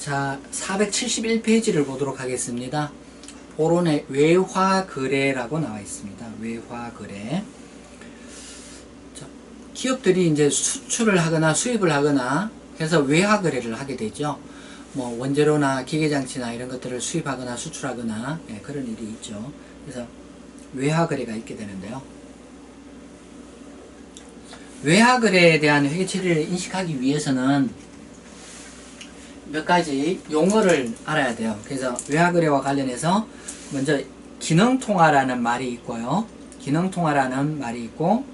자, 471페이지를 보도록 하겠습니다. 포론의 외화거래라고 나와 있습니다. 외화거래. 자, 기업들이 이제 수출을 하거나 수입을 하거나 해서 외화거래를 하게 되죠. 뭐 원재료나 기계장치나 이런 것들을 수입하거나 수출하거나 그런 일이 있죠. 그래서 외화거래가 있게 되는데요. 외화거래에 대한 회계처리를 인식하기 위해서는 몇 가지 용어를 알아야 돼요. 그래서 외화거래와 관련해서 먼저 기능통화라는 말이 있고요. 기능통화라는 말이 있고,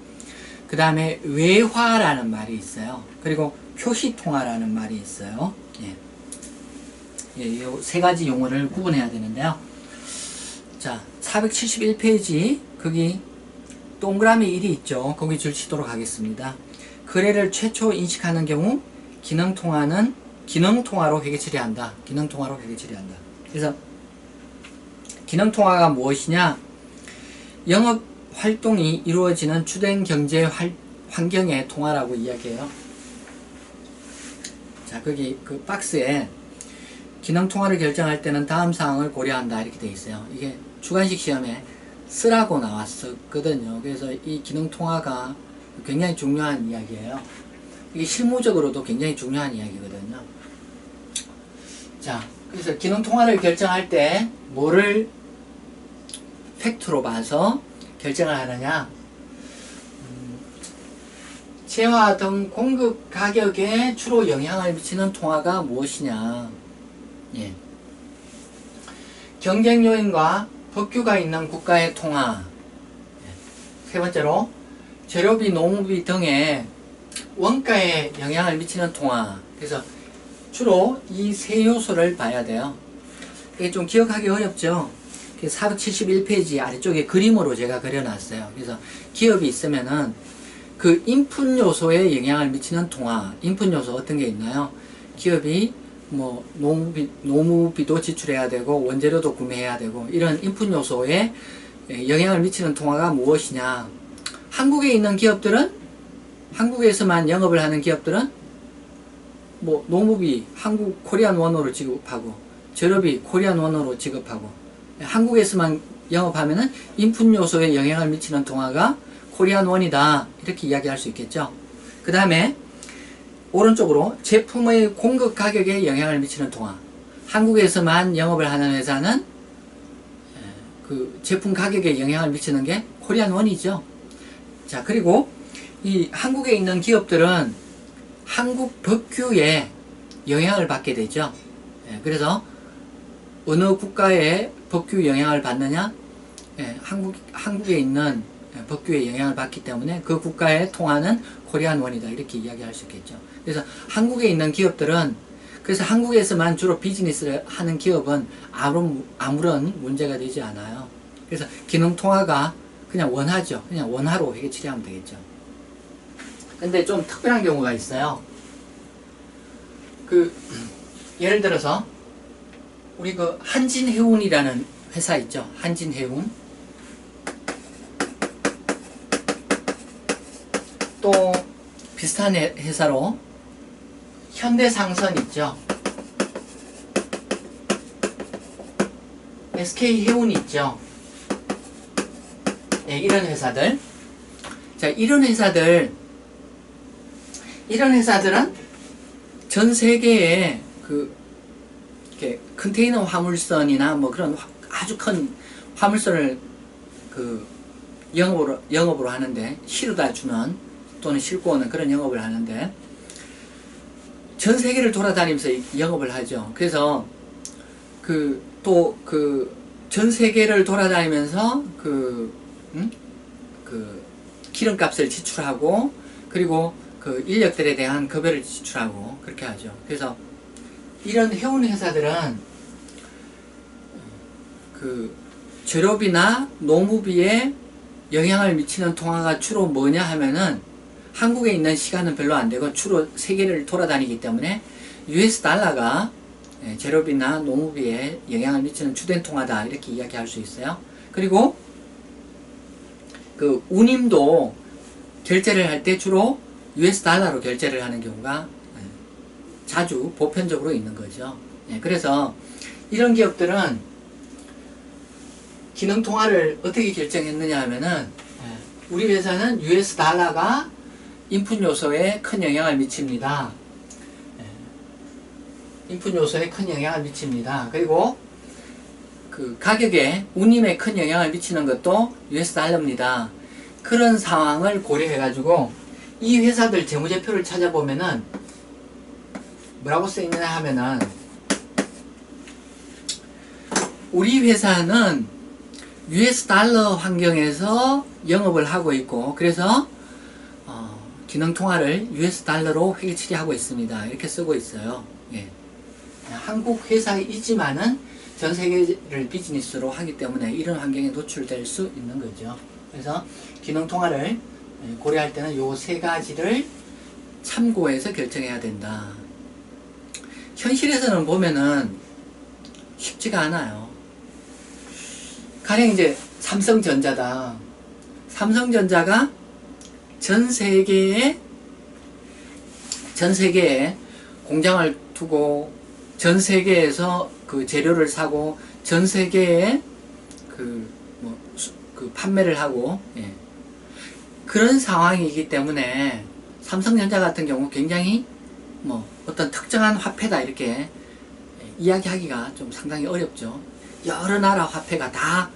그 다음에 외화라는 말이 있어요. 그리고 표시통화라는 말이 있어요. 이 세 가지 용어를 구분해야 되는데요. 자, 471페이지 거기 동그라미 1이 있죠. 거기 줄치도록 하겠습니다. 거래를 최초 인식하는 경우 기능통화로 회계 처리한다. 기능통화로 회계 처리한다. 그래서 기능통화가 무엇이냐? 영업 활동이 이루어지는 주된 경제 환경의 통화라고 이야기해요. 자, 거기 그 박스에 기능통화를 결정할 때는 다음 사항을 고려한다 이렇게 되어 있어요. 이게 주관식 시험에 쓰라고 나왔었거든요. 그래서 이 기능통화가 굉장히 중요한 이야기예요. 이게 실무적으로도 굉장히 중요한 이야기거든요. 자, 그래서 기능통화를 결정할 때 뭐를 팩트로 봐서 결정을 하느냐? 재화 등 공급 가격에 주로 영향을 미치는 통화가 무엇이냐? 경쟁 요인과 법규가 있는 국가의 통화. 세 번째로 재료비, 노무비 등의 원가에 영향을 미치는 통화. 그래서 주로 이 세 요소를 봐야 돼요. 이게 좀 기억하기 어렵죠? 471페이지 아래쪽에 그림으로 제가 그려놨어요. 그래서 기업이 있으면은 그 인풋 요소에 영향을 미치는 통화. 인풋 요소 어떤 게 있나요? 기업이 뭐 노무비도 지출해야 되고 원재료도 구매해야 되고 이런 인풋 요소에 영향을 미치는 통화가 무엇이냐? 한국에 있는 기업들은, 한국에서만 영업을 하는 기업들은 뭐 노무비 코리안 원으로 지급하고 재료비 코리안 원으로 지급하고, 한국에서만 영업하면은 인풋 요소에 영향을 미치는 통화가 코리안 원이다 이렇게 이야기할 수 있겠죠. 그 다음에 오른쪽으로 제품의 공급 가격에 영향을 미치는 통화. 한국에서만 영업을 하는 회사는 그 제품 가격에 영향을 미치는 게 코리안 원이죠. 자, 그리고 이 한국에 있는 기업들은 한국 법규에 영향을 받게 되죠. 그래서 어느 국가의 법규 영향을 받느냐? 한국에 있는 법규에 영향을 받기 때문에 그 국가의 통화는 코리안 원이다 이렇게 이야기할 수 있겠죠. 그래서 한국에 있는 기업들은, 그래서 한국에서만 주로 비즈니스를 하는 기업은 아무런 문제가 되지 않아요. 그래서 기능통화가 그냥 원화죠. 그냥 원화로 회계 처리하면 되겠죠. 근데 좀 특별한 경우가 있어요. 예를 들어서 우리 한진해운이라는 회사 있죠. 한진해운. 또 비슷한 회사로 현대상선 있죠. SK해운 있죠. 이런 회사들. 자, 이런 회사들은 전 세계에 이렇게 컨테이너 화물선이나 뭐 그런 아주 큰 화물선을 영업으로 하는데, 실어다 주는 또는 싣고 오는 그런 영업을 하는데, 전 세계를 돌아다니면서 영업을 하죠. 그래서 전 세계를 돌아다니면서 기름값을 지출하고, 그리고 인력들에 대한 급여를 지출하고 그렇게 하죠. 그래서 이런 해운 회사들은 재료비나 노무비에 영향을 미치는 통화가 주로 뭐냐 하면은, 한국에 있는 시간은 별로 안 되고 주로 세계를 돌아다니기 때문에 US 달러가 재료비나 노무비에 영향을 미치는 주된 통화다 이렇게 이야기할 수 있어요. 그리고 운임도 결제를 할 때 주로 US 달러로 결제를 하는 경우가 자주 보편적으로 있는 거죠. 예, 그래서 이런 기업들은 기능 통화를 어떻게 결정했느냐 하면은, 우리 회사는 US 달러가 인풋 요소에 큰 영향을 미칩니다. 인풋 요소에 큰 영향을 미칩니다. 그리고 그 가격에 운임에 큰 영향을 미치는 것도 US 달러입니다. 그런 상황을 고려해 가지고 이 회사들 재무제표를 찾아보면은 뭐라고 써 있느냐 하면은, 우리 회사는 US 달러 환경에서 영업을 하고 있고, 그래서 기능 통화를 US 달러로 회계 처리하고 있습니다. 이렇게 쓰고 있어요. 예. 한국 회사이지만은 전 세계를 비즈니스로 하기 때문에 이런 환경에 노출될 수 있는 거죠. 그래서 기능 통화를 고려할 때는 요 세 가지를 참고해서 결정해야 된다. 현실에서는 보면은 쉽지가 않아요. 가령 이제 삼성전자다. 삼성전자가 전 세계에 공장을 두고 전 세계에서 그 재료를 사고 전 세계에 그 판매를 하고, 예. 그런 상황이기 때문에 삼성전자 같은 경우 굉장히 어떤 특정한 화폐다 이렇게 이야기하기가 좀 상당히 어렵죠. 여러 나라 화폐가 다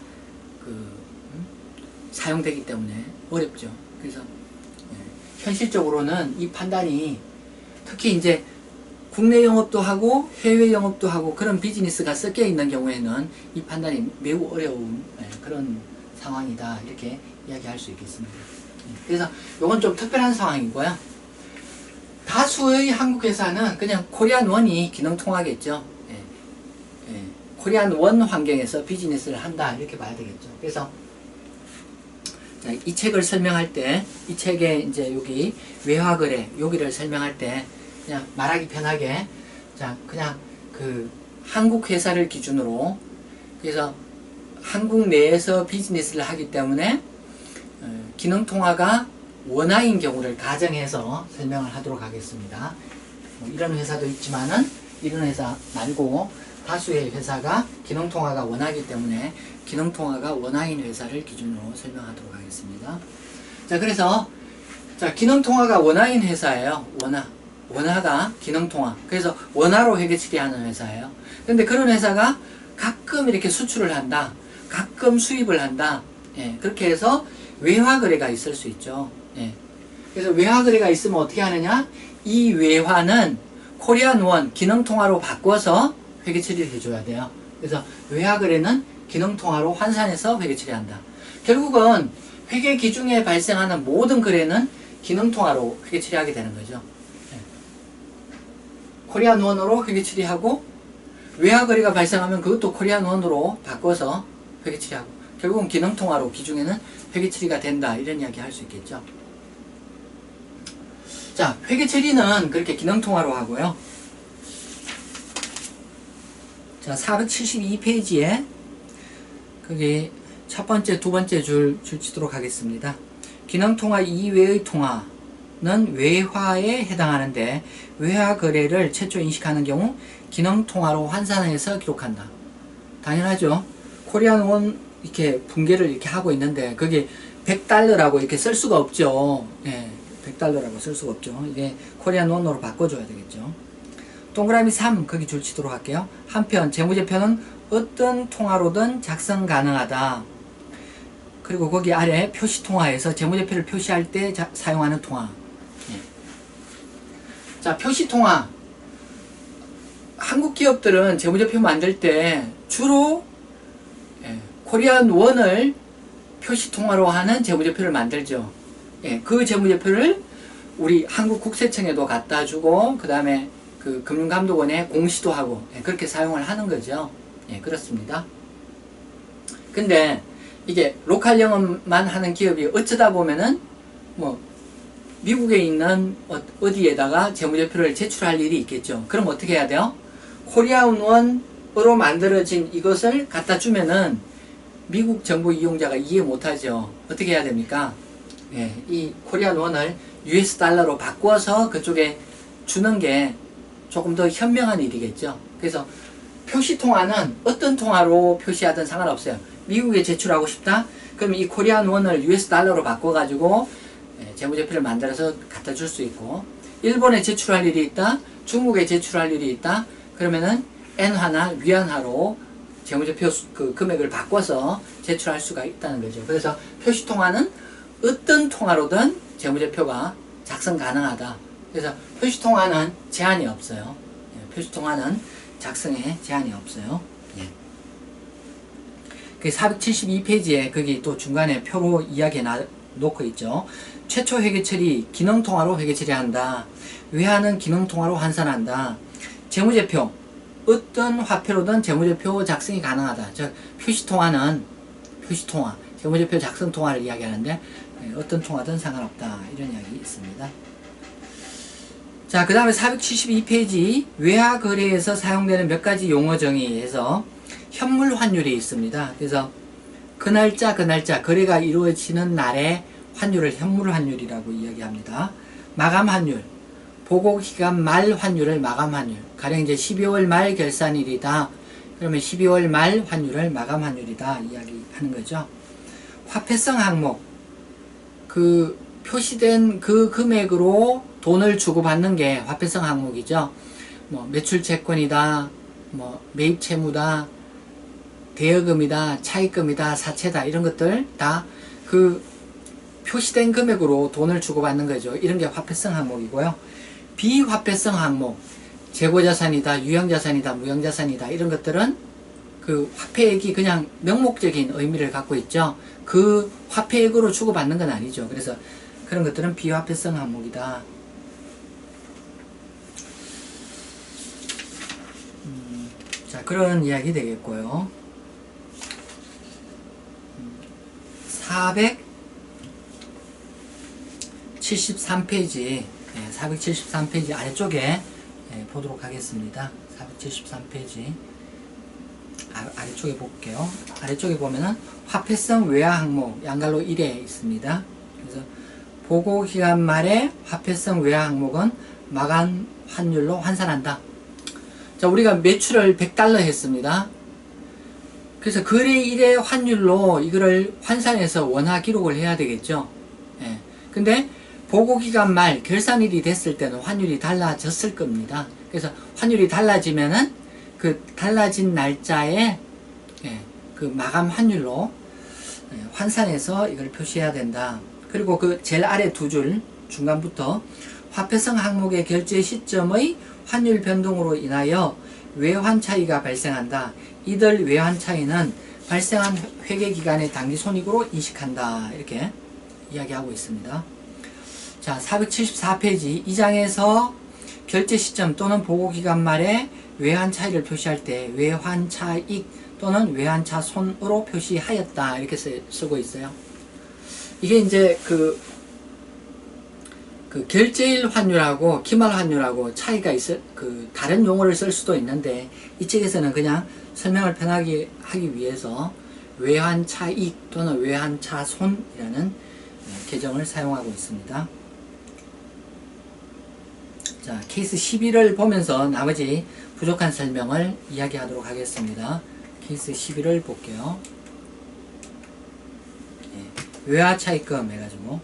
사용되기 때문에 어렵죠. 그래서 현실적으로는 이 판단이, 특히 이제 국내 영업도 하고 해외 영업도 하고 그런 비즈니스가 섞여 있는 경우에는 이 판단이 매우 어려운 그런 상황이다 이렇게 이야기할 수 있겠습니다. 그래서 이건 좀 특별한 상황이고요. 다수의 한국 회사는 그냥 코리안 원이 기능 통하겠죠. 코리안 원 환경에서 비즈니스를 한다 이렇게 봐야 되겠죠. 그래서 이 책을 설명할 때, 이 책에 이제 여기 외화거래 여기를 설명할 때 그냥 말하기 편하게 그냥 그 한국 회사를 기준으로, 그래서 한국 내에서 비즈니스를 하기 때문에 기능 통화가 원화인 경우를 가정해서 설명을 하도록 하겠습니다. 이런 회사도 있지만은 이런 회사 말고 다수의 회사가 기능 통화가 원화이기 때문에 기능 통화가 원화인 회사를 기준으로 설명하도록 하겠습니다. 자, 그래서 기능 통화가 원화인 회사예요. 원화가 기능 통화. 그래서 원화로 회계 처리하는 회사예요. 근데 그런 회사가 가끔 이렇게 수출을 한다. 가끔 수입을 한다. 예, 그렇게 해서 외화 거래가 있을 수 있죠. 예. 그래서 외화 거래가 있으면 어떻게 하느냐? 이 외화는 코리안 원 기능 통화로 바꿔서 회계 처리를 해줘야 돼요. 그래서 외화 거래는 기능 통화로 환산해서 회계 처리한다. 결국은 회계 기준에 발생하는 모든 거래는 기능 통화로 회계 처리하게 되는 거죠. 예. 코리안 원으로 회계 처리하고 외화 거래가 발생하면 그것도 코리안 원으로 바꿔서 회계 처리하고 결국은 기능 통화로 기준에는 회계 처리가 된다 이런 이야기 할 수 있겠죠. 자, 회계 처리는 그렇게 기능 통화로 하고요. 자, 472페이지에 거기 첫 번째, 두 번째 줄 치도록 하겠습니다. 기능 통화 이외의 통화는 외화에 해당하는데 외화 거래를 최초 인식하는 경우 기능 통화로 환산해서 기록한다. 당연하죠. 코리안 원 이렇게 붕괴를 이렇게 하고 있는데 거기 100달러라고 이렇게 쓸 수가 없죠. 예, 100달러라고 쓸 수가 없죠. 이게 코리안 원으로 바꿔줘야 되겠죠. 동그라미 3 거기 줄치도록 할게요. 한편 재무제표는 어떤 통화로든 작성 가능하다. 그리고 거기 아래 표시통화에서 재무제표를 표시할 때 사용하는 통화. 예. 자, 표시통화. 한국 기업들은 재무제표 만들 때 주로 코리안 원을 표시통화로 하는 재무제표를 만들죠. 예, 그 재무제표를 우리 한국국세청에도 갖다 주고 그 다음에 그 금융감독원에 공시도 하고 그렇게 사용을 하는 거죠. 예, 그렇습니다. 근데 이게 로컬 영업만 하는 기업이 어쩌다 보면은 미국에 있는 어디에다가 재무제표를 제출할 일이 있겠죠. 그럼 어떻게 해야 돼요? 코리안 원으로 만들어진 이것을 갖다 주면은 미국 정부 이용자가 이해 못하죠. 어떻게 해야 됩니까? 예, 이 코리안 원을 US 달러로 바꿔서 그쪽에 주는 게 조금 더 현명한 일이겠죠. 그래서 표시통화는 어떤 통화로 표시하든 상관없어요. 미국에 제출하고 싶다? 그러면 이 코리안 원을 US 달러로 바꿔가지고 재무제표를 만들어서 갖다 줄 수 있고, 일본에 제출할 일이 있다? 중국에 제출할 일이 있다? 그러면은 엔화나 위안화로 재무제표 그 금액을 바꿔서 제출할 수가 있다는 거죠. 그래서 표시통화는 어떤 통화로든 재무제표가 작성 가능하다. 그래서 표시통화는 제한이 없어요. 표시통화는 작성에 제한이 없어요. 예. 그 472페이지에 거기 또 중간에 표로 이야기해 놓고 있죠. 최초 회계 처리, 기능통화로 회계 처리한다. 외화는 기능통화로 환산한다. 재무제표, 어떤 화폐로든 재무제표 작성이 가능하다. 즉 표시통화는 표시통화, 재무제표 작성 통화를 이야기하는데 어떤 통화든 상관없다. 이런 이야기 있습니다. 자, 그 다음에 472페이지 외화 거래에서 사용되는 몇 가지 용어 정의에서 현물 환율이 있습니다. 그래서 그 날짜 거래가 이루어지는 날의 환율을 현물 환율이라고 이야기합니다. 마감 환율, 보고 기간 말 환율을 마감 환율. 가령 이제 12월 말 결산일이다. 그러면 12월 말 환율을 마감 환율이다 이야기하는 거죠. 화폐성 항목, 그 표시된 그 금액으로 돈을 주고받는 게 화폐성 항목이죠. 뭐 매출 채권이다, 뭐 매입 채무다, 대여금이다, 차입금이다, 사채다, 이런 것들 다 그 표시된 금액으로 돈을 주고받는 거죠. 이런 게 화폐성 항목이고요. 비화폐성 항목, 재고자산이다, 유형자산이다, 무형자산이다, 이런 것들은 그 화폐액이 그냥 명목적인 의미를 갖고 있죠. 그 화폐액으로 주고받는 건 아니죠. 그래서 그런 것들은 비화폐성 항목이다. 자, 그런 이야기 되겠고요. 473페이지, 473페이지 아래쪽에 보도록 하겠습니다. 473페이지 아래쪽에 볼게요. 아래쪽에 보면은 화폐성 외화 항목 양갈로 1에 있습니다. 그래서 보고기간 말에 화폐성 외화 항목은 마감 환율로 환산한다. 자, 우리가 매출을 100달러 했습니다. 그래서 거래일의 환율로 이거를 환산해서 원화 기록을 해야 되겠죠. 예. 근데 보고기간 말 결산일이 됐을 때는 환율이 달라졌을 겁니다. 그래서 환율이 달라지면은 그 달라진 날짜에 그 마감 환율로 환산해서 이걸 표시해야 된다. 그리고 그 제일 아래 두 줄 중간부터 화폐성 항목의 결제 시점의 환율 변동으로 인하여 외환 차이가 발생한다. 이들 외환 차이는 발생한 회계기간의 당기 손익으로 인식한다. 이렇게 이야기하고 있습니다. 자, 474페이지 이 장에서 결제 시점 또는 보고기간 말에 외환 차이를 표시할 때 외환 차익 또는 외환 차손으로 표시하였다. 이렇게 쓰고 있어요. 이게 이제 그 결제일 환율하고 기말 환율하고 차이가 다른 용어를 쓸 수도 있는데 이 책에서는 그냥 설명을 편하게 하기 위해서 외환 차익 또는 외환 차손이라는 개정을 사용하고 있습니다. 자, 케이스 11을 보면서 나머지 부족한 설명을 이야기하도록 하겠습니다. 케이스 11을 볼게요. 외화 차입금 해가지고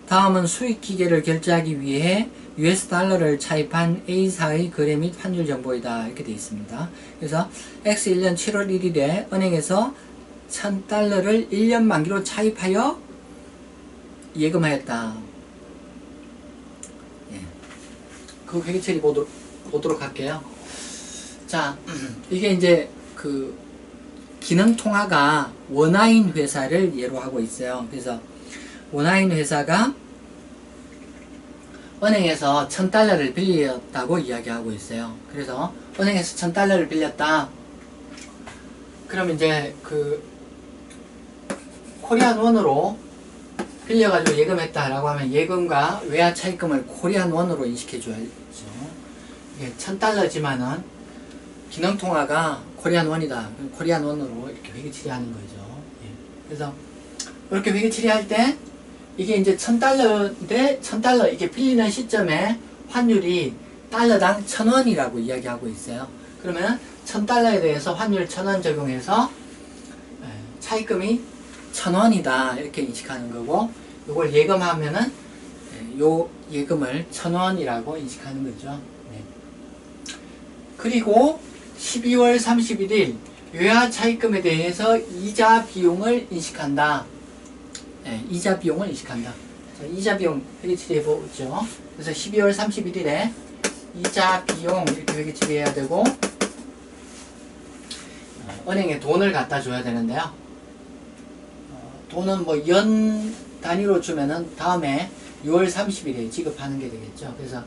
다음은 수익기계를 결제하기 위해 US 달러를 차입한 A사의 거래 및 환율 정보이다. 이렇게 되어 있습니다. 그래서 X1년 7월 1일에 은행에서 1000달러를 1년 만기로 차입하여 예금하였다. 예. 그 회계처리 보도록 할게요. 자, 이게 이제 그 기능통화가 원화인 회사를 예로 하고 있어요. 그래서 원화인 회사가 은행에서 1000달러를 빌렸다고 이야기하고 있어요. 그래서 은행에서 1000달러를 빌렸다. 그럼 이제 그 코리안 원으로 빌려가지고 예금했다라고 하면 예금과 외화 차입금을 코리안 원으로 인식해 줘야죠. 이게 1000달러지만은 기능통화가 코리안 원이다. 코리안 원으로 이렇게 회계 처리하는 거죠. 예. 그래서 이렇게 회계 처리할 때 이게 이제 1000달러인데 1000달러 이게 빌리는 시점에 환율이 달러당 1,000원이라고 이야기하고 있어요. 그러면 1,000달러에 대해서 환율 1,000원 적용해서 차입금이 1,000원이다 이렇게 인식하는 거고, 이걸 예금하면은 요 예금을 1,000원이라고 인식하는 거죠. 네. 그리고 12월 31일 외화 차입금에 대해서 이자 비용을 인식한다. 네, 이자 비용을 인식한다. 자, 이자 비용 회계 처리해 보죠. 그래서 12월 31일에 이자 비용 이렇게 회계 처리해야 되고, 은행에 돈을 갖다 줘야 되는데요. 돈은 뭐 연 단위로 주면은 다음에 6월 30일에 지급하는 게 되겠죠. 그래서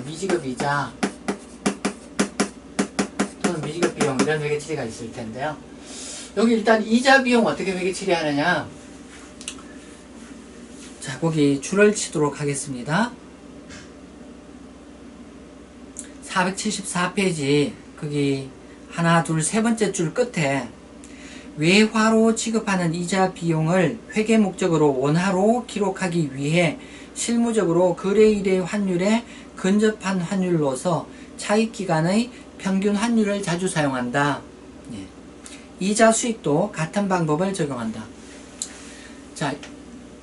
미지급 이자 또는 미지급 비용 이런 회계 처리가 있을 텐데요. 여기 일단 이자 비용 어떻게 회계 처리하느냐. 자, 거기 줄을 치도록 하겠습니다. 474페이지 거기 하나, 둘, 세 번째 줄 끝에 외화로 지급하는 이자 비용을 회계 목적으로 원화로 기록하기 위해 실무적으로 거래일의 환율에 근접한 환율로서 차입기간의 평균 환율을 자주 사용한다. 예. 이자 수익도 같은 방법을 적용한다. 자,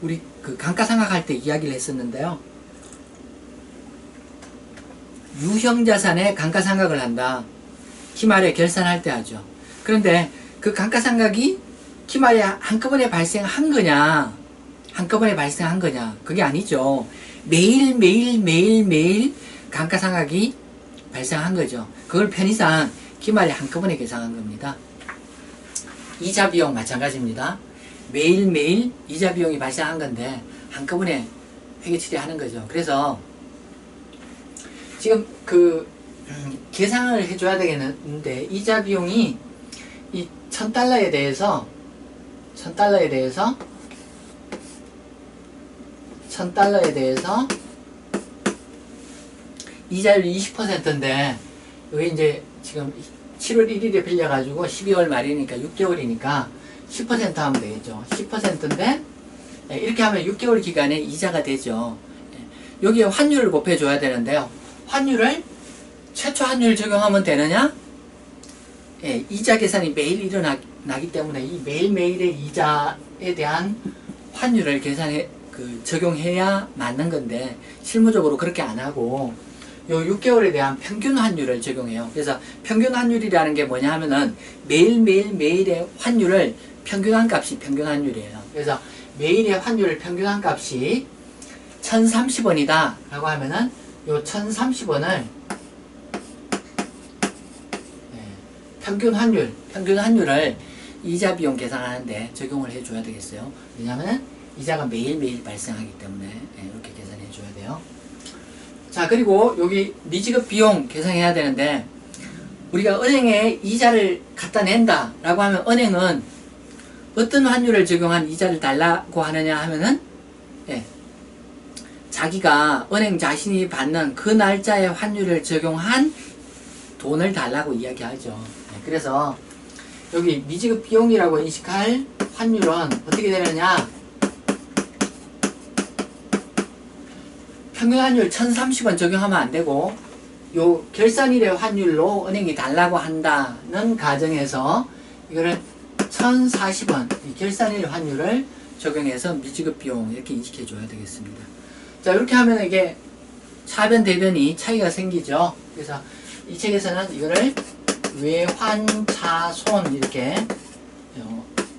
우리 그 감가상각할 때 이야기를 했었는데요. 유형자산에 감가상각을 한다. 기말에 결산할 때 하죠. 그런데 그 감가상각이 기말에 한꺼번에 발생한 거냐, 한꺼번에 발생한 거냐, 그게 아니죠. 매일 감가상각이 발생한 거죠. 그걸 편의상 기말에 한꺼번에 계산한 겁니다. 이자 비용 마찬가지입니다. 매일매일 이자 비용이 발생한 건데 한꺼번에 회계 처리하는 거죠. 그래서 지금 그 계산을 해줘야 되겠는데, 이자 비용이 이 1,000달러에 대해서 1,000달러에 대해서 이자율이 20%인데 여기 이제 지금 7월 1일에 빌려가지고 12월 말이니까 6개월이니까 10% 하면 되겠죠. 10%인데 이렇게 하면 6개월 기간에 이자가 되죠. 여기에 환율을 곱해줘야 되는데요. 환율을 최초 환율 적용하면 되느냐? 예, 이자 계산이 매일 일어나기 때문에 이 매일매일의 이자에 대한 환율을 적용해야 맞는 건데, 실무적으로 그렇게 안 하고 요 6개월에 대한 평균 환율을 적용해요. 그래서 평균 환율이라는 게 뭐냐 하면은 매일의 환율을 평균한 값이 평균 환율이에요. 그래서 매일의 환율을 평균한 값이 1,030원이다 라고 하면은 요 1,030원을 평균 환율을 이자 비용 계산하는데 적용을 해줘야 되겠어요. 왜냐하면 이자가 매일매일 발생하기 때문에 이렇게 계산해 줘야 돼요. 자, 그리고 여기 미지급 비용 계산해야 되는데, 우리가 은행에 이자를 갖다 낸다 라고 하면 은행은 어떤 환율을 적용한 이자를 달라고 하느냐 하면은 자기가 은행 자신이 받는 그 날짜의 환율을 적용한 돈을 달라고 이야기하죠. 그래서 여기 미지급 비용이라고 인식할 환율은 어떻게 되느냐, 평균 환율 1,030원 적용하면 안 되고, 요 결산일의 환율로 은행이 달라고 한다는 가정에서 이거를 1,040원 이 결산일 환율을 적용해서 미지급 비용 이렇게 인식해 줘야 되겠습니다. 자, 이렇게 하면 이게 차변 대변이 차이가 생기죠. 그래서 이 책에서는 이거를 외환차손 이렇게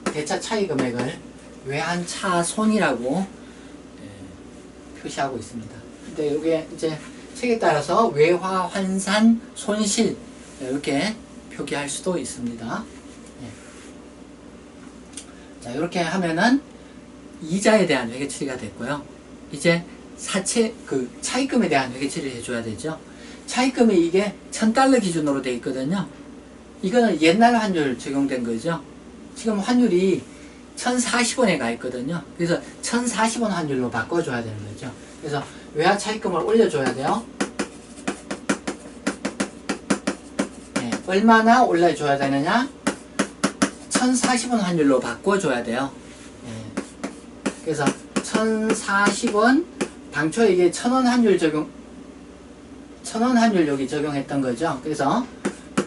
대차 차이 금액을 외환차손이라고 표시하고 있습니다. 근데 이게 이제 책에 따라서 외화환산 손실 이렇게 표기할 수도 있습니다. 자, 이렇게 하면은 이자에 대한 회계 처리가 됐고요. 이제 차입금에 대한 회계 처리를 해줘야 되죠. 차입금이 이게 1,000달러 기준으로 되어 있거든요. 이거는 옛날 환율 적용된 거죠. 지금 환율이 1,040원에 가 있거든요. 그래서 1,040원 환율로 바꿔줘야 되는 거죠. 그래서 외화 차입금을 올려줘야 돼요. 얼마나 올려줘야 되느냐? 1,040원 환율로 바꿔줘야 돼요. 그래서 1,040원, 당초에 이게 1,000원 환율 적용, 1000원 환율 여기 적용했던 거죠. 그래서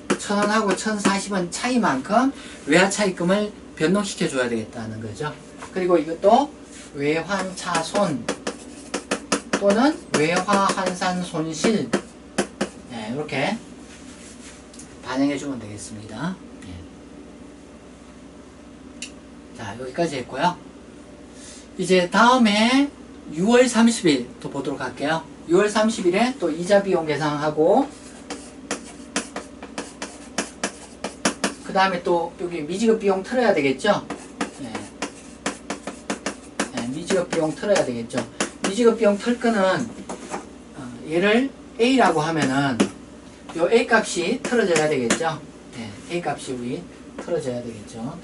1000원하고 1040원 차이만큼 외화 차입금을 변동시켜 줘야 되겠다는 거죠. 그리고 이것도 외환차손 또는 외화환산 손실, 네, 이렇게 반영해 주면 되겠습니다. 네. 자, 여기까지 했고요. 이제 다음에 6월 30일 또 보도록 할게요. 6월 30일에 또 이자 비용 계산하고, 그 다음에 또 여기 미지급 비용 틀어야 되겠죠. 네. 네, 미지급 비용 틀어야 되겠죠. 미지급 비용 틀 거는 얘를 A라고 하면은 요 A 값이 틀어져야 되겠죠. 네, A 값이 우리 틀어져야 되겠죠.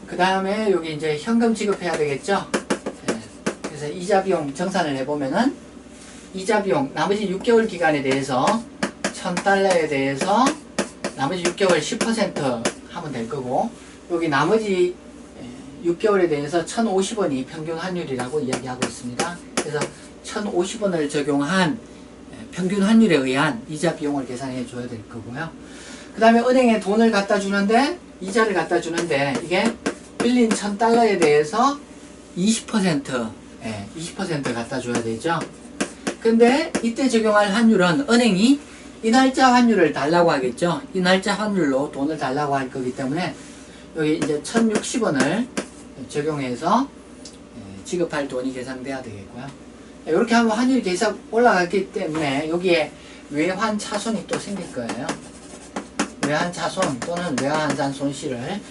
그 다음에 여기 이제 현금 지급해야 되겠죠. 네, 그래서 이자 비용 정산을 해보면은 이자 비용 나머지 6개월 기간에 대해서 1000달러에 대해서 나머지 6개월 10% 하면 될 거고, 여기 나머지 6개월에 대해서 1050원이 평균 환율이라고 이야기하고 있습니다. 그래서 1050원을 적용한 평균 환율에 의한 이자 비용을 계산해 줘야 될 거고요. 그 다음에 은행에 돈을 갖다 주는데, 이자를 갖다 주는데, 이게 빌린 1000달러에 대해서 20% 갖다 줘야 되죠. 근데 이때 적용할 환율은 은행이 이날짜 환율을 달라고 하겠죠. 이날짜 환율로 돈을 달라고 할 거기 때문에 여기 이제 1060원을 적용해서 지급할 돈이 계산돼야 되겠고요. 이렇게 하면 환율이 계속 올라갔기 때문에 여기에 외환차손이 또 생길 거예요. 외환차손 또는 외환환산 손실을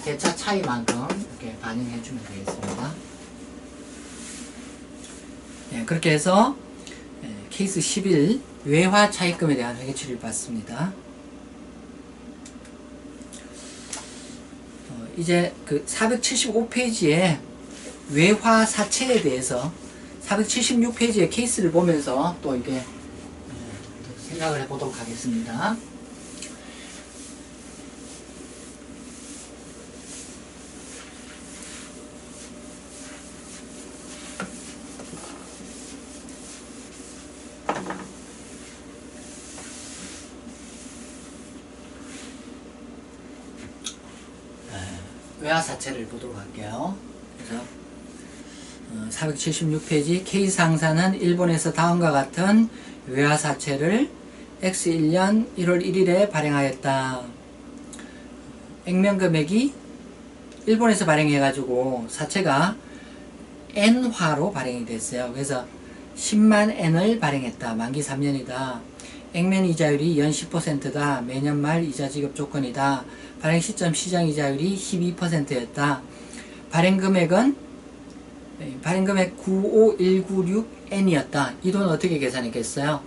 대차 차이만큼 이렇게 반영해 주면 되겠습니다. 그렇게 해서 케이스 11 외화 차입금에 대한 회계 처리를 받습니다. 이제 그 475페이지에 외화 사채에 대해서 476페이지의 케이스를 보면서 또 이게 생각을 해보도록 하겠습니다. 외화사채를 보도록 할게요. 그래서 476페이지 케이스 상사는 일본에서 다음과 같은 외화사채를 X1년 1월 1일에 발행하였다. 액면금액이 일본에서 발행해가지고 사채가 N화로 발행이 됐어요. 그래서 10만 N을 발행했다. 만기 3년이다. 액면 이자율이 연 10%다. 매년 말 이자 지급 조건이다. 발행 시점 시장 이자율이 12%였다. 발행 금액 95196N이었다. 이 돈 어떻게 계산했겠어요?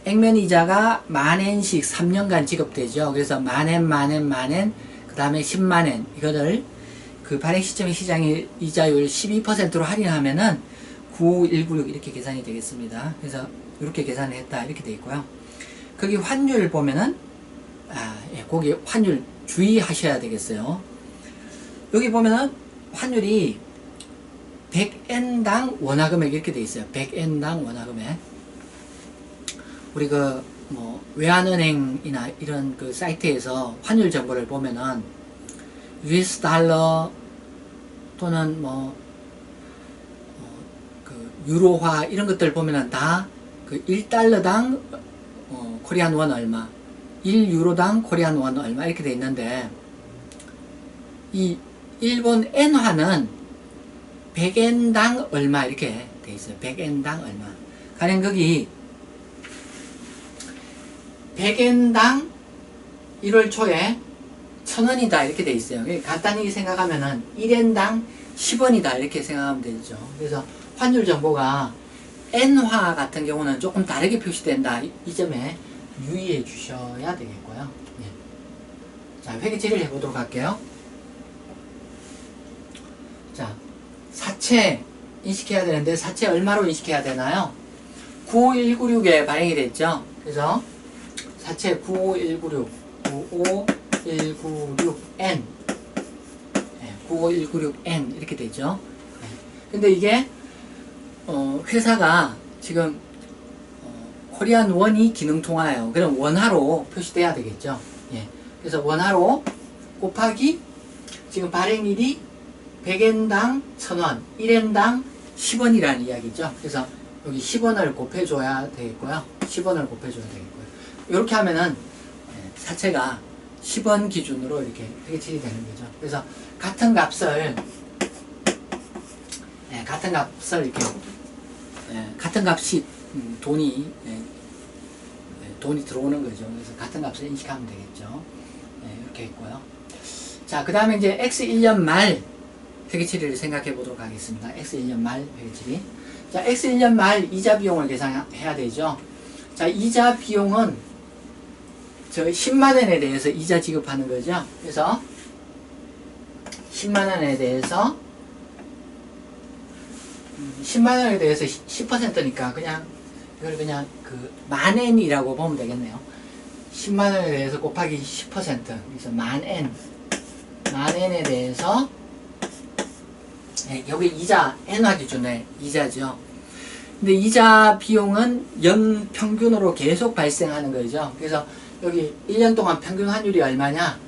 액면 이자가 10,000N씩 3년간 지급되죠. 그래서 10,000N, 그 다음에 10만엔, 이거를 그 발행 시점의 시장 이자율 12%로 할인하면은 95196 이렇게 계산이 되겠습니다. 그래서 이렇게 계산을 했다. 이렇게 되어 있고요. 거기 환율 보면은, 거기 환율 주의하셔야 되겠어요. 여기 보면은 환율이 100N당 원화금액 이렇게 돼 있어요. 100N당 원화금액. 우리 외환은행이나 이런 그 사이트에서 환율 정보를 보면은 US 달러 또는 유로화 이런 것들 보면은 다 그 1달러당 코리안 원 얼마, 1유로당 코리안 원 얼마 이렇게 돼 있는데, 이 일본 엔화는 100엔당 얼마 이렇게 돼 있어요. 100엔당 얼마. 가령 거기 100엔당 1월 초에 1000원이다 이렇게 돼 있어요. 간단히 생각하면은 1엔당 10원이다 이렇게 생각하면 되죠. 그래서 환율 정보가 엔화 같은 경우는 조금 다르게 표시된다. 이 점에 유의해 주셔야 되겠고요. 네. 자, 회계 처리를 해보도록 할게요. 자, 사채 인식해야 되는데 사채 얼마로 인식해야 되나요? 95196에 발행이 됐죠. 그래서 사채 95196 95196N 95196N 이렇게 되죠. 근데 이게 회사가 지금 코리안 원이 기능통화예요. 그럼 원화로 표시돼야 되겠죠. 예. 그래서 원화로 곱하기 지금 발행일이 100엔당 1000원, 1엔당 10원이라는 이야기죠. 그래서 여기 10원을 곱해줘야 되겠고요. 10원을 곱해줘야 되겠고요. 이렇게 하면은 사채가 10원 기준으로 이렇게 회계칠이 되는 거죠. 그래서 같은 값을 이렇게 같은 값이 돈이 들어오는 거죠. 그래서 같은 값을 인식하면 되겠죠. 이렇게 있고요. 자, 그 다음에 이제 X1년 말 회계처리를 생각해 보도록 하겠습니다. X1년 말 회계처리. 자, X1년 말 이자 비용을 계산해야 되죠. 자, 이자 비용은 저 10만원에 대해서 이자 지급하는 거죠. 그래서 10만원에 대해서 10%니까 그냥 이걸 그냥 그 만엔이라고 보면 되겠네요. 10만원에 대해서 곱하기 10%. 그래서 만엔에 대해서 여기 이자 N화 기준의 이자죠. 근데 이자 비용은 연평균으로 계속 발생하는 거죠. 그래서 여기 1년 동안 평균 환율이 얼마냐?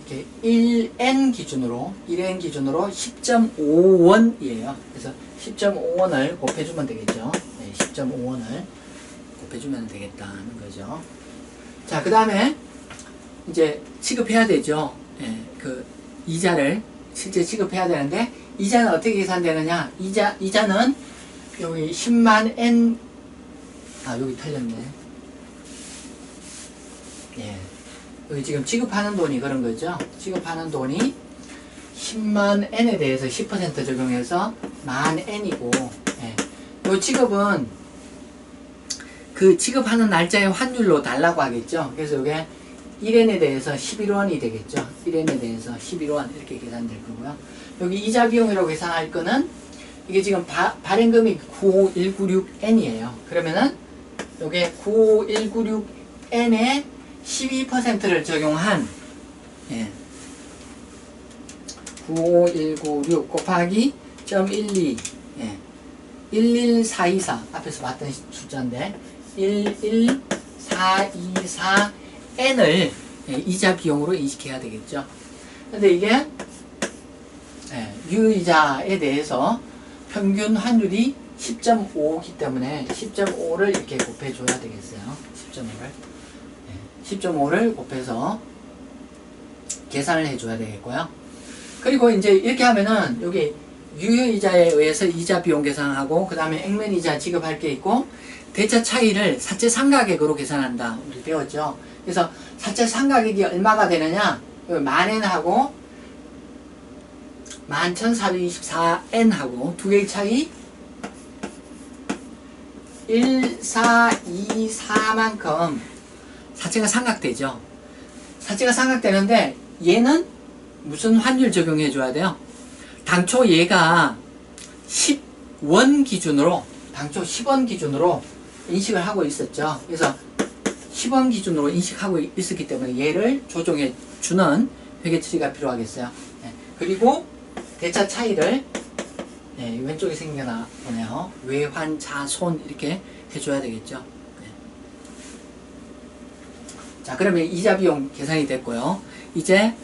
이렇게 1N 기준으로 10.5원이에요. 그래서 10.5원을 곱해주면 되겠죠. 10.5원을 곱해주면 되겠다는 거죠. 자, 그 다음에 이제 지급해야 되죠. 그 이자를 실제 지급해야 되는데, 이자는 어떻게 계산되느냐? 이자는 여기 10만 N, 여기 틀렸네. 여기 지금 지급하는 돈이 그런 거죠. 지급하는 돈이 10만 N에 대해서 10% 적용해서 만 N이고, 이 지급은 그 지급하는 날짜의 환율로 달라고 하겠죠. 그래서 이게 1엔에 대해서 11원이 되겠죠. 1엔에 대해서 11원 이렇게 계산될 거고요. 여기 이자 비용이라고 계산할 거는 이게 지금 발행금이 95196N이에요. 그러면은 요게 95196N에 12%를 적용한 95196 곱하기 0.12 11424 앞에서 봤던 숫자인데 11424N을 이자 비용으로 인식해야 되겠죠. 근데 이게 유이자에 대해서 평균 환율이 10.5이기 때문에 10.5를 이렇게 곱해줘야 되겠어요. 10.5를 곱해서 계산을 해줘야 되겠고요. 그리고 이제 이렇게 하면은 여기 유효이자에 의해서 이자 비용 계산하고 그 다음에 액면이자 지급할 게 있고 대차 차이를 사채 상가액으로 계산한다. 우리 배웠죠. 그래서 사채 상가액이 얼마가 되느냐? 만엔하고 11,424N하고 두 개의 차이 1424만큼 사채가 상각되죠. 사채가 상각되는데 얘는 무슨 환율 적용해 줘야 돼요? 당초 얘가 10원 기준으로 당초 10원 기준으로 인식을 하고 있었죠. 그래서 10원 기준으로 인식하고 있었기 때문에 얘를 조정해 주는 회계 처리가 필요하겠어요. 그리고 대차 차이를 왼쪽에 생겨나 보네요. 외환자손 이렇게 해줘야 되겠죠. 자, 그러면 이자 비용 계산이 됐고요. 이제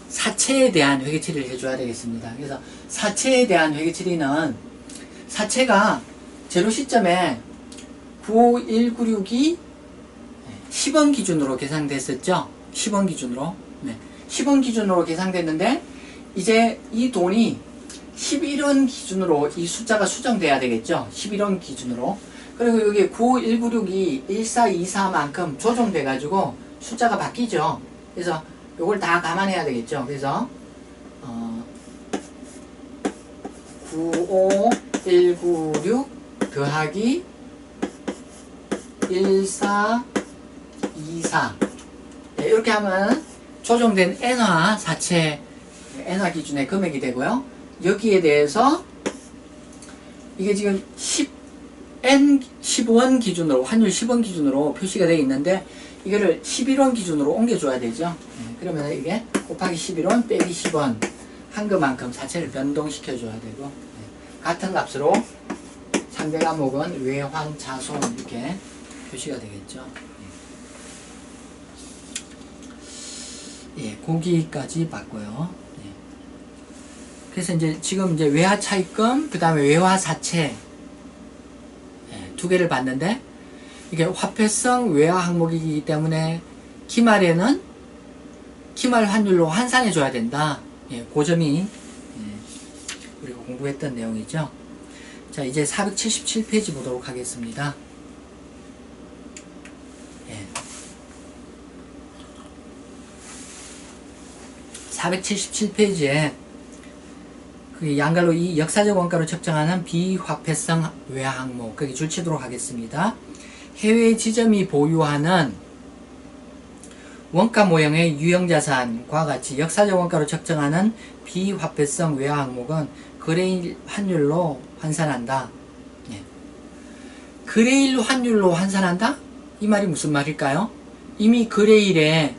사채에 대한 회계 처리를 해줘야 되겠습니다. 그래서 사채에 대한 회계 처리는 사채가 제로 시점에 95196이 10원 기준으로 계산됐었죠. 10원 기준으로. 10원 기준으로 계산됐는데 이제 이 돈이 11원 기준으로 이 숫자가 수정돼야 되겠죠. 11원 기준으로. 그리고 여기 95196이 1424만큼 조정돼 가지고 숫자가 바뀌죠. 그래서 요걸 다 감안해야 되겠죠. 그래서 95196 더하기 1424 이렇게 하면 조정된 N화 사채 N화 기준의 금액이 되고요. 여기에 대해서 이게 지금 10원 기준으로 환율 10원 기준으로 표시가 되어 있는데 이거를 11원 기준으로 옮겨줘야 되죠. 그러면 이게 곱하기 11원 빼기 10원 한 그만큼 사채를 변동시켜줘야 되고 같은 값으로 상대 과목은 외환자손 이렇게 표시가 되겠죠. 예, 거기까지 봤고요. 예. 그래서 이제 지금 이제 외화 차입금, 그 다음에 외화 사채, 예, 두 개를 봤는데, 이게 화폐성 외화 항목이기 때문에 기말에는 기말 환율로 환산해 줘야 된다. 예, 그 점이 예, 우리가 공부했던 내용이죠. 자, 이제 477페이지 보도록 하겠습니다. 예. 477페이지에 그 양갈로 이 역사적 원가로 측정하는 비화폐성 외화 항목, 거기 줄치도록 하겠습니다. 해외 지점이 보유하는 원가 모형의 유형자산과 같이 역사적 원가로 측정하는 비화폐성 외화 항목은 거래일 환율로 환산한다. 예. 거래일 환율로 환산한다? 이 말이 무슨 말일까요? 이미 거래일에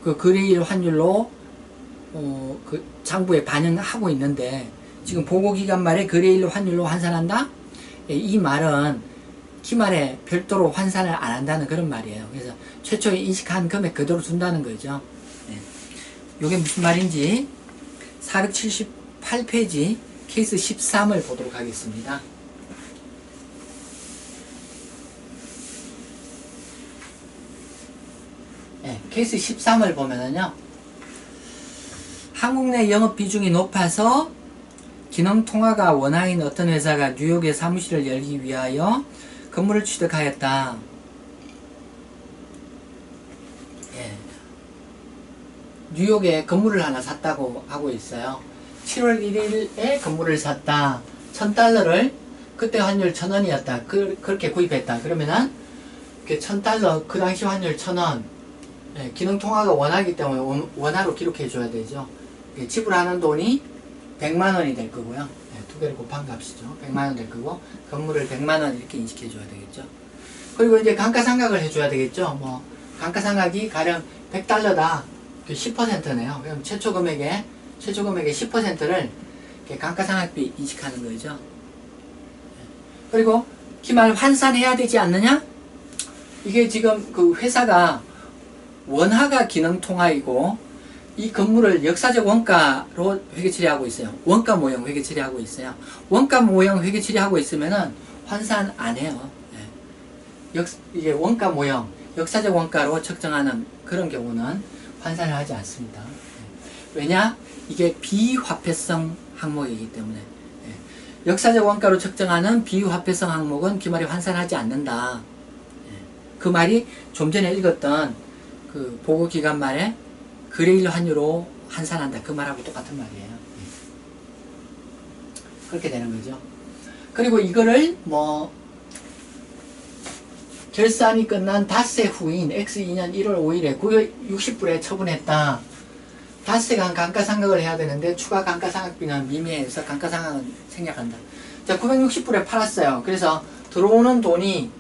그 거래일 환율로 그 장부에 반영하고 있는데 지금 보고기간 말에 거래일 환율로 환산한다? 예, 이 말은 기말에 별도로 환산을 안 한다는 그런 말이에요. 그래서 최초에 인식한 금액 그대로 둔다는 거죠. 예. 이게 무슨 말인지 478페이지 케이스 13을 보도록 하겠습니다. 예, 케이스 13을 보면은요, 한국 내 영업 비중이 높아서 기능 통화가 원화인 어떤 회사가 뉴욕에 사무실을 열기 위하여 건물을 취득하였다. 예. 뉴욕에 건물을 하나 샀다고 하고 있어요. 7월 1일에 건물을 샀다. 1000달러를 그때 환율 1000원이었다. 그렇게 구입했다. 그러면은 1000달러 그 당시 환율 1000원. 예, 기능 통화가 원화이기 때문에 원화로 기록해 줘야 되죠. 예, 지불하는 돈이 100만원이 될 거고요. 예, 두 개를 곱한 값이죠. 100만원 될 거고 건물을 100만원 이렇게 인식해 줘야 되겠죠. 그리고 이제 감가상각을 해 줘야 되겠죠. 뭐 감가상각이 가령 100달러다. 10%네요. 그럼 최초 금액의 10%를 감가상각비 인식하는 거죠. 그리고 기말 환산해야 되지 않느냐? 이게 지금 그 회사가 원화가 기능통화이고 이 건물을 역사적 원가로 회계 처리하고 있어요. 원가 모형 회계 처리하고 있어요. 원가 모형 회계 처리하고 있으면은 환산 안 해요. 이게 원가 모형, 역사적 원가로 측정하는 그런 경우는 환산을 하지 않습니다. 왜냐? 이게 비화폐성 항목이기 때문에. 역사적 원가로 측정하는 비화폐성 항목은 기말에 환산하지 않는다. 그 말이 좀 전에 읽었던 그 보고기간 말에 거래일 환율로 환산한다. 그 말하고 똑같은 말이에요. 그렇게 되는 거죠. 그리고 이거를 뭐 결산이 끝난 닷새 후인 X2년 1월 5일에 960불에 처분했다. 닷새가 감가상각을 해야 되는데 추가 감가상각비는 미미해서 감가상각은 생략한다. 자, 960불에 팔았어요. 그래서 들어오는 돈이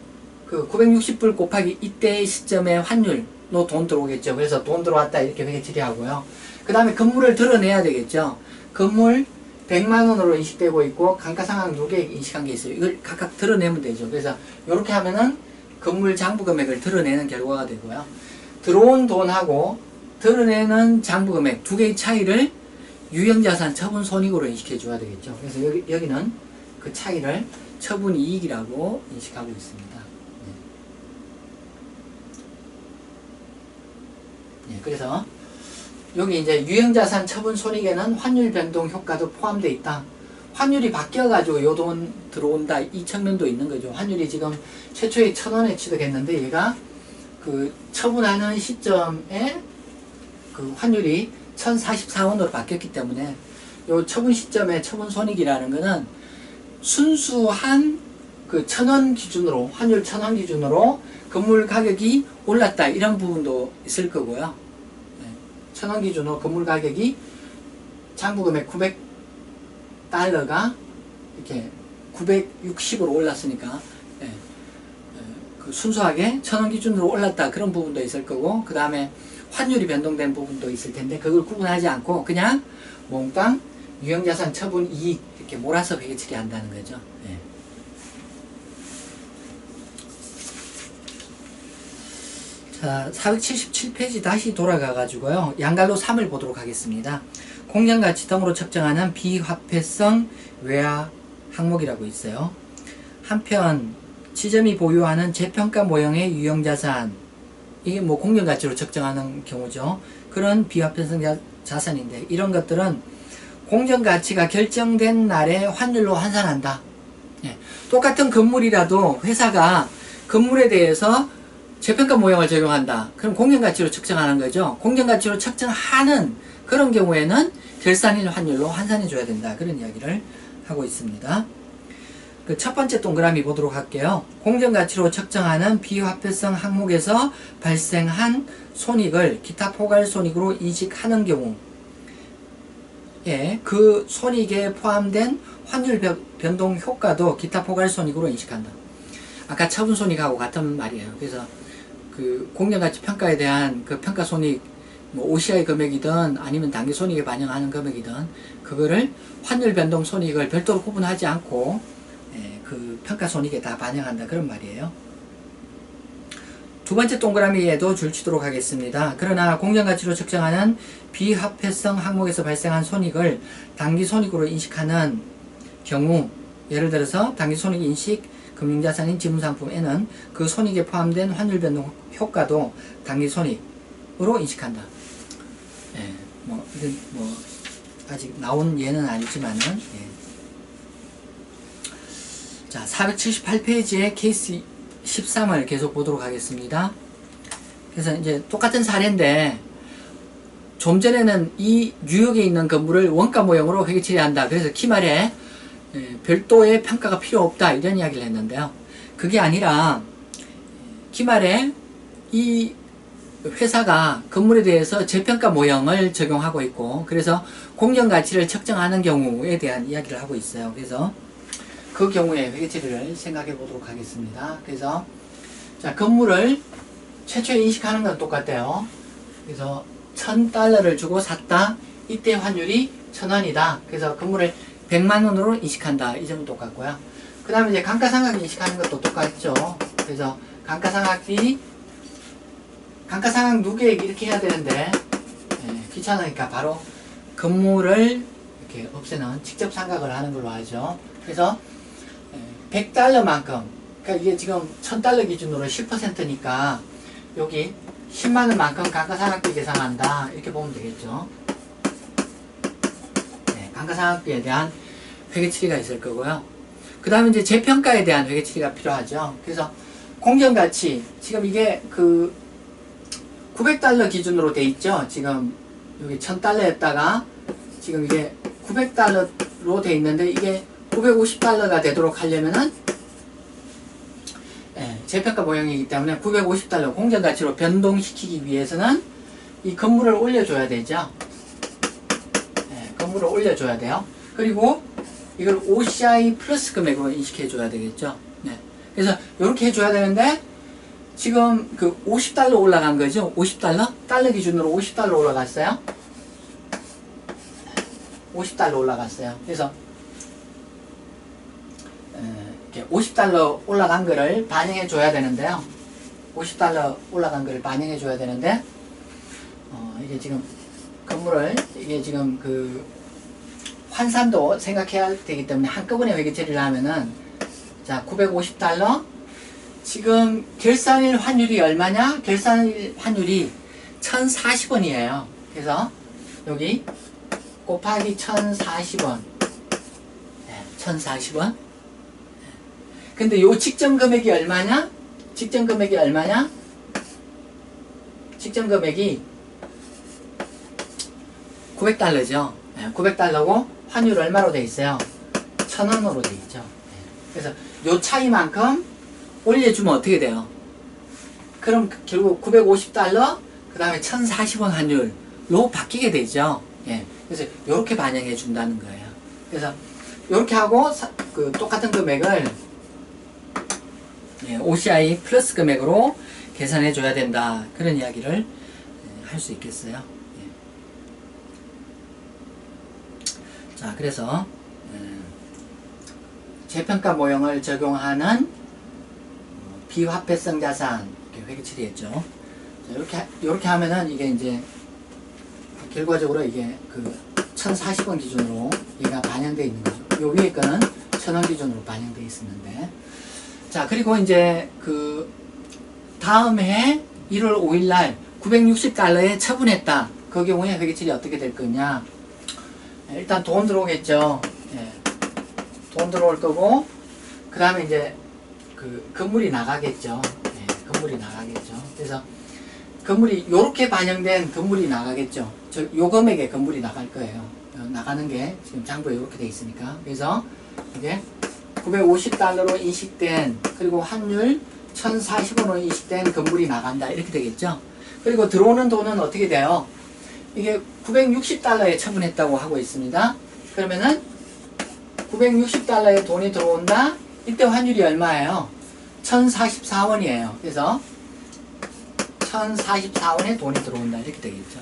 그 960불 곱하기 이때의 시점의 환율로 돈 들어오겠죠. 그래서 돈 들어왔다 이렇게 회계 처리하고요. 그 다음에 건물을 드러내야 되겠죠. 건물 100만원으로 인식되고 있고 감가상각 누계 인식한 게 있어요. 이걸 각각 드러내면 되죠. 그래서 이렇게 하면은 건물 장부 금액을 드러내는 결과가 되고요. 들어온 돈하고 드러내는 장부 금액 두 개의 차이를 유형자산 처분 손익으로 인식해 줘야 되겠죠. 그래서 여기는 그 차이를 처분 이익이라고 인식하고 있습니다. 그래서 여기 이제 유형자산 처분 손익에는 환율 변동 효과도 포함되어 있다. 환율이 바뀌어가지고 요 돈 들어온다 이 측면도 있는 거죠. 환율이 지금 최초에 1000원에 취득했는데 얘가 그 처분하는 시점에 그 환율이 1044원으로 바뀌었기 때문에 요 처분 시점의 처분 손익이라는 거는 순수한 그 1000원 기준으로 환율 1000원 기준으로 건물 가격이 올랐다 이런 부분도 있을 거고요. 1000원 기준으로 건물 가격이 장부금액 900달러가 이렇게 960으로 올랐으니까 그 순수하게 1000원 기준으로 올랐다 그런 부분도 있을 거고 그 다음에 환율이 변동된 부분도 있을 텐데 그걸 구분하지 않고 그냥 몽땅 유형자산 처분 이익 이렇게 몰아서 회계 처리한다는 거죠. 자, 477페이지 다시 돌아가 가지고요. 양갈로 3을 보도록 하겠습니다. 공정가치 등으로 측정하는 비화폐성 외화 항목이라고 있어요. 한편 지점이 보유하는 재평가 모형의 유형자산, 이게 뭐 공정가치로 측정하는 경우죠. 그런 비화폐성 자산인데, 이런 것들은 공정가치가 결정된 날에 환율로 환산한다. 예. 똑같은 건물이라도 회사가 건물에 대해서 재평가 모형을 적용한다. 그럼 공정가치로 측정하는 거죠. 공정가치로 측정하는 그런 경우에는 결산일 환율로 환산해 줘야 된다. 그런 이야기를 하고 있습니다. 그 첫 번째 동그라미 보도록 할게요. 공정가치로 측정하는 비화폐성 항목에서 발생한 손익을 기타 포괄손익으로 인식하는 경우, 예, 그 손익에 포함된 환율 변동 효과도 기타 포괄손익으로 인식한다. 아까 처분손익하고 같은 말이에요. 그래서 그 공정가치 평가에 대한 그 평가손익, 뭐 OCI 금액이든 아니면 당기손익에 반영하는 금액이든 그거를 환율 변동 손익을 별도로 구분하지 않고, 예, 그 평가손익에 다 반영한다. 그런 말이에요. 두 번째 동그라미에도 줄치도록 하겠습니다. 그러나 공정가치로 측정하는 비화폐성 항목에서 발생한 손익을 당기손익으로 인식하는 경우, 예를 들어서 당기손익 인식 금융자산인 지분상품에는 그 손익에 포함된 환율 변동 효과도 당기손익으로 인식한다. 예, 이건 아직 나온 예는 아니지만은, 예. 자, 478페이지의 케이스 13을 계속 보도록 하겠습니다. 그래서 이제 똑같은 사례인데, 좀 전에는 이 뉴욕에 있는 건물을 원가 모형으로 회계 처리한다. 그래서 기말에 별도의 평가가 필요 없다. 이런 이야기를 했는데요. 그게 아니라 기말에 이 회사가 건물에 대해서 재평가 모형을 적용하고 있고, 그래서 공정가치를 측정하는 경우에 대한 이야기를 하고 있어요. 그래서 그 경우에 회계 처리를 생각해 보도록 하겠습니다. 그래서 자, 건물을 최초에 인식하는 건 똑같대요. 그래서 $1000를 주고 샀다. 이때 환율이 1000원이다. 그래서 건물을 100만원으로 인식한다. 이 점은 똑같고요. 그 다음에 이제 감가상각 인식하는 것도 똑같죠. 그래서 감가상각비, 감가상각 누계액 이렇게 해야 되는데, 예, 귀찮으니까 바로 건물을 이렇게 없애는 직접 상각을 하는 걸로 하죠. 그래서 $100만큼, 그러니까 이게 지금 $1000 기준으로 10%니까 여기 10만원만큼 감가상각비 계산한다. 이렇게 보면 되겠죠. 네, 감가상각비에 대한 회계처리가 있을 거고요. 그 다음에 이제 재평가에 대한 회계처리가 필요하죠. 그래서 공정가치, 지금 이게 그 $900 기준으로 돼 있죠. 지금 여기 $1000였다가 지금 이게 $900로 돼 있는데, 이게 $950가 되도록 하려면은, 예, 재평가 모형이기 때문에 $950 공정가치로 변동시키기 위해서는 이 건물을 올려줘야 되죠. 예, 건물을 올려줘야 돼요. 그리고 이걸 OCI 플러스 금액으로 인식해줘야 되겠죠. 네. 그래서 이렇게 해줘야 되는데, 지금 그 $50 올라간 거죠. $50? 달러 기준으로 $50 올라갔어요. $50 올라갔어요. 그래서 이렇게 $50 올라간 거를 반영해 줘야 되는데요. $50 올라간 거를 반영해 줘야 되는데, 이게 지금 건물을, 이게 지금 그 환산도 생각해야 되기 때문에 한꺼번에 회계 처리를 하면은, 자, $950, 지금 결산일 환율이 얼마냐? 결산일 환율이 1040원이에요. 그래서 여기 곱하기 1040원. 네, 1040원. 근데 요 직전 금액이 얼마냐? 직전 금액이 얼마냐? 직전 금액이 $900죠. 네, $900고 환율 얼마로 돼 있어요? 1000원으로 돼 있죠. 네. 그래서 요 차이만큼 올려주면 어떻게 돼요? 그럼 결국 $950, 그 다음에 1040원 환율로 바뀌게 되죠. 예. 그래서 이렇게 반영해 준다는 거예요. 그래서 이렇게 하고 그 똑같은 금액을, 예, OCI 플러스 금액으로 계산해 줘야 된다. 그런 이야기를 할 수 있겠어요. 예. 자, 그래서 재평가 모형을 적용하는 비화폐성 자산, 이렇게 회계 처리했죠. 이렇게 하면은 이게 이제 결과적으로 이게 그 1040원 기준으로 얘가 반영되어 있는 거죠. 요 위에 거는 1000원 기준으로 반영되어 있었는데. 자, 그리고 이제 그 다음 해 1월 5일 날 960달러에 처분했다. 그 경우에 회계처리 어떻게 될 거냐. 일단 돈 들어오겠죠. 예. 돈 들어올 거고, 그 다음에 이제 그 건물이 나가겠죠. 예. 건물이 나가겠죠. 그래서 건물이 요렇게 반영된 건물이 나가겠죠. 요 금액의 건물이 나갈 거예요. 나가는 게 지금 장부에 이렇게 돼 있으니까. 그래서 이게 950달러로 인식된, 그리고 환율 1040원으로 인식된 건물이 나간다. 이렇게 되겠죠. 그리고 들어오는 돈은 어떻게 돼요? 이게 960달러에 처분했다고 하고 있습니다. 그러면은 960달러에 돈이 들어온다. 이때 환율이 얼마예요? 1044원이에요. 그래서 1044원에 돈이 들어온다. 이렇게 되겠죠.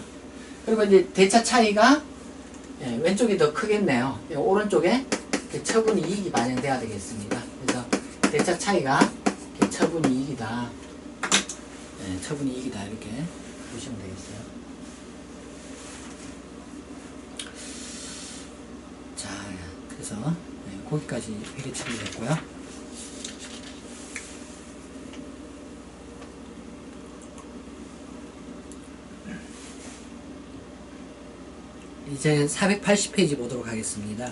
그리고 이제 대차 차이가 왼쪽이 더 크겠네요. 오른쪽에 처분 이익이 반영돼야 되겠습니다. 그래서 대차 차이가 처분 이익이다. 처분 이익이다. 이렇게 보시면 되겠어요. 자, 그래서 거기까지 회계처리가 됐고요. 이제 480페이지 보도록 하겠습니다.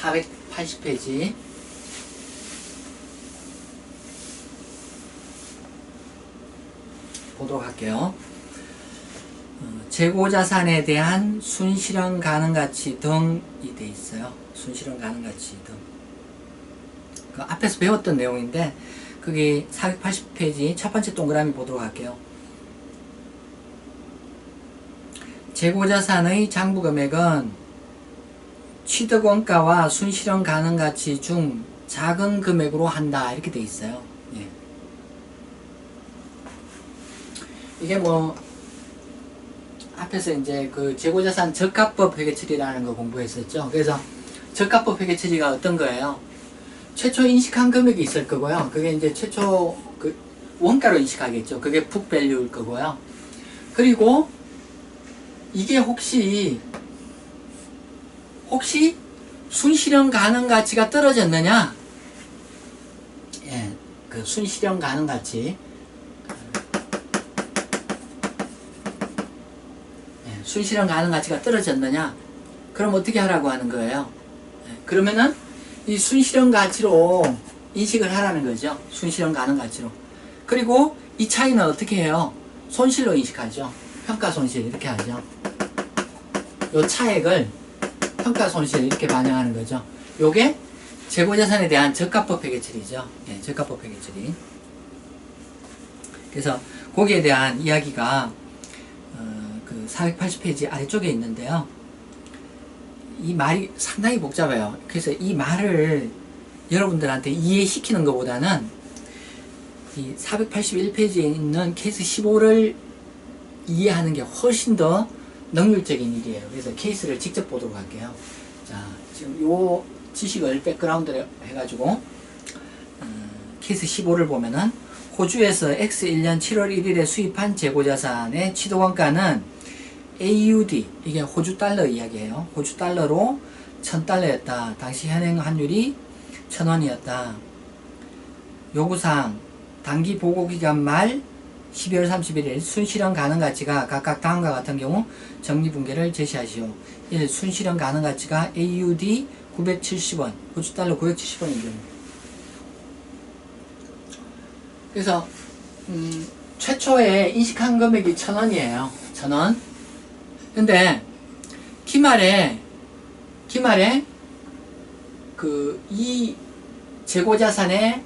480페이지. 보도록 할게요. 재고자산에 대한 순실현 가능가치 등이 돼 있어요. 순실현 가능가치 등. 그 앞에서 배웠던 내용인데, 그게 480페이지 첫 번째 동그라미 보도록 할게요. 재고자산의 장부금액은 취득원가와 순실현 가능가치 중 작은 금액으로 한다. 이렇게 돼 있어요. 예. 이게 뭐 앞에서 이제 그 재고자산 적합법 회계처리라는 거 공부했었죠. 그래서 적합법 회계처리가 어떤 거예요? 최초 인식한 금액이 있을 거고요. 그게 이제 최초 그 원가로 인식하겠죠. 그게 북밸류일 거고요. 그리고 이게 혹시 순실현 가능 가치가 떨어졌느냐? 예, 그 순실현 가능 가치. 순실현 가능 가치가 떨어졌느냐? 그럼 어떻게 하라고 하는 거예요? 그러면은 이 순실현 가치로 인식을 하라는 거죠. 순실현 가능 가치로. 그리고 이 차이는 어떻게 해요? 손실로 인식하죠. 평가 손실 이렇게 하죠. 요 차액을 평가 손실 이렇게 반영하는 거죠. 요게 재고자산에 대한 적합법 회계처리죠. 예, 적합법 회계처리. 그래서 거기에 대한 이야기가 그 480페이지 아래쪽에 있는데요. 이 말이 상당히 복잡해요. 그래서 이 말을 여러분들한테 이해시키는 것보다는 이 481페이지에 있는 케이스 15를 이해하는 게 훨씬 더 능률적인 일이에요. 그래서 케이스를 직접 보도록 할게요. 자, 지금 요 지식을 백그라운드로 해가지고 케이스 15를 보면은 호주에서 X1년 7월 1일에 수입한 재고자산의 취득원가는 AUD, 이게 호주 달러 이야기예요. 호주 달러로 1000달러였다. 당시 현행 환율이 1000원이었다. 요구사항, 단기 보고기간 말 12월 31일 순실현 가능 가치가 각각 다음과 같은 경우 정리분계를 제시하시오. 1. 순실현 가능 가치가 AUD 970원, 호주 달러 970원인 경우. 그래서 최초에 인식한 금액이 1000원이에요. 1000원. 근데 기말에 그 이 재고자산의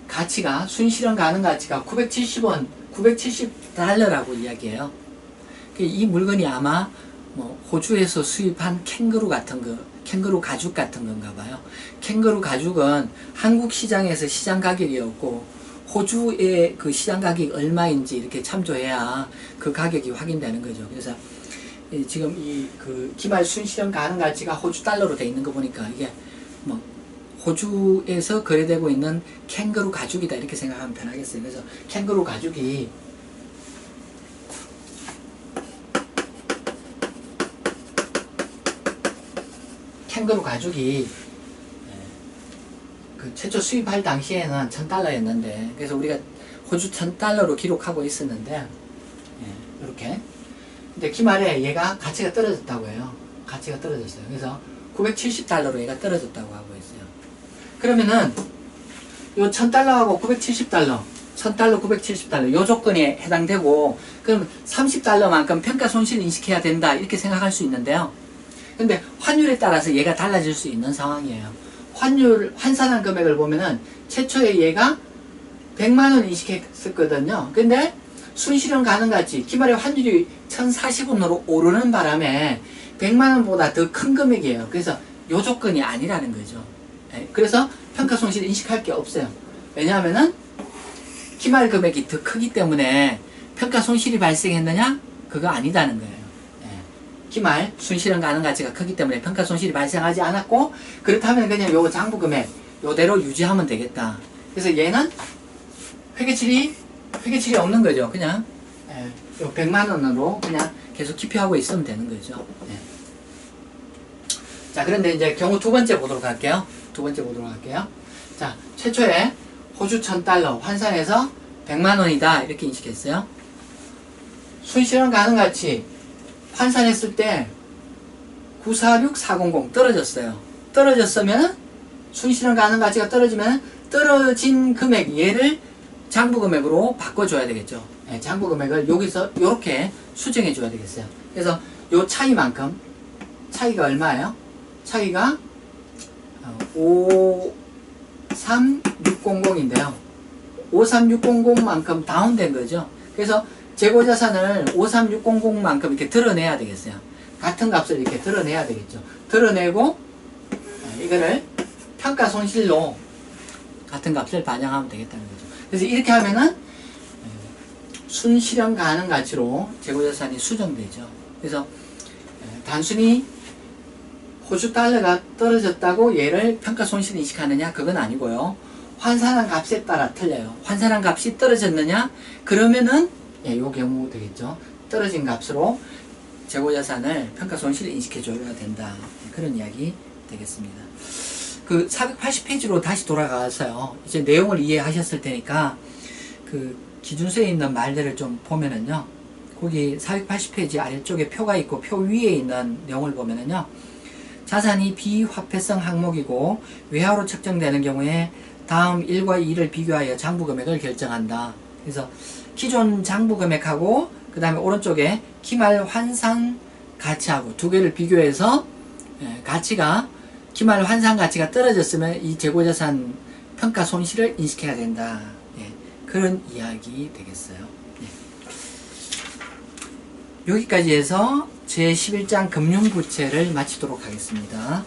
가치가 순실현 가능 가치가 970원, 970달러라고 이야기해요. 이 물건이 아마 뭐 호주에서 수입한 캥거루 같은 거, 캥거루 가죽 같은 건가 봐요. 캥거루 가죽은 한국 시장에서 시장 가격이었고 호주의 그 시장 가격이 얼마인지 이렇게 참조해야 그 가격이 확인되는 거죠. 그래서 지금 이 그 기말 순실현 가능 가치가 호주 달러로 돼 있는 거 보니까 이게 뭐 호주에서 거래되고 있는 캥거루 가죽이다 이렇게 생각하면 편하겠어요. 그래서 캥거루 가죽이 그 최초 수입할 당시에는 $1,000였는데 그래서 우리가 호주 $1,000로 기록하고 있었는데 이렇게 근데 기말에 얘가 가치가 떨어졌다고 해요. 가치가 떨어졌어요. 그래서 $970로 얘가 떨어졌다고 하고 있어요. 그러면은 요 $1,000하고 $970 $1,000, $970 요 조건에 해당되고 그럼 $30만큼 평가 손실 인식해야 된다 이렇게 생각할 수 있는데요. 근데 환율에 따라서 얘가 달라질 수 있는 상황이에요. 환산한 금액을 보면은 최초에 얘가 100만원 인식했었거든요. 근데 순실현 가능가치 기말의 환율이 1,040원으로 오르는 바람에 100만원보다 더 큰 금액이에요. 그래서 요 조건이 아니라는 거죠. 그래서 평가 손실 인식할 게 없어요. 왜냐하면은 기말 금액이 더 크기 때문에 평가 손실이 발생했느냐? 그거 아니다는 거예요. 기말 순실현 가능 가치가 크기 때문에 평가 손실이 발생하지 않았고 그렇다면 그냥 요 장부 금액 요대로 유지하면 되겠다. 그래서 얘는 회계칠이 없는 거죠. 그냥 요 100만원으로 그냥 계속 기표하고 있으면 되는 거죠. 자, 그런데 이제 경우 두 번째 보도록 할게요. 자, 최초에 호주 $1,000 환산해서 100만원이다 이렇게 인식했어요. 순실현 가능 가치 환산했을 때 946400 떨어졌어요. 떨어졌으면 순실현 가능 가치가 떨어지면 떨어진 금액 얘를 장부 금액으로 바꿔줘야 되겠죠. 장부 금액을 여기서 이렇게 수정해 줘야 되겠어요. 그래서 요 차이만큼 차이가 얼마예요? 차이가 53600인데요. 53600만큼 다운된 거죠. 그래서 재고자산을 53600만큼 이렇게 드러내야 되겠어요. 같은 값을 이렇게 드러내야 되겠죠. 드러내고 이거를 평가 손실로 같은 값을 반영하면 되겠다는 거죠. 그래서 이렇게 하면은 순실현 가능 가치로 재고자산이 수정되죠. 그래서 단순히 호주 달러가 떨어졌다고 얘를 평가 손실 인식하느냐 그건 아니고요. 환산한 값에 따라 틀려요. 환산한 값이 떨어졌느냐 그러면은 요 경우 되겠죠. 떨어진 값으로 재고자산을 평가 손실 인식해 줘야 된다. 그런 이야기 되겠습니다. 그 480페이지로 다시 돌아가서요. 이제 내용을 이해하셨을 테니까 그 기준서에 있는 말들을 좀 보면은요. 거기 480페이지 아래쪽에 표가 있고 표 위에 있는 내용을 보면은요. 자산이 비화폐성 항목이고 외화로 측정되는 경우에 다음 1과 2를 비교하여 장부 금액을 결정한다. 그래서 기존 장부 금액하고 그 다음에 오른쪽에 기말 환산 가치하고 두 개를 비교해서 가치가 기말 환산 가치가 떨어졌으면 이 재고자산 평가 손실을 인식해야 된다. 그런 이야기 되겠어요. 여기까지 해서 제11장 금융부채를 마치도록 하겠습니다.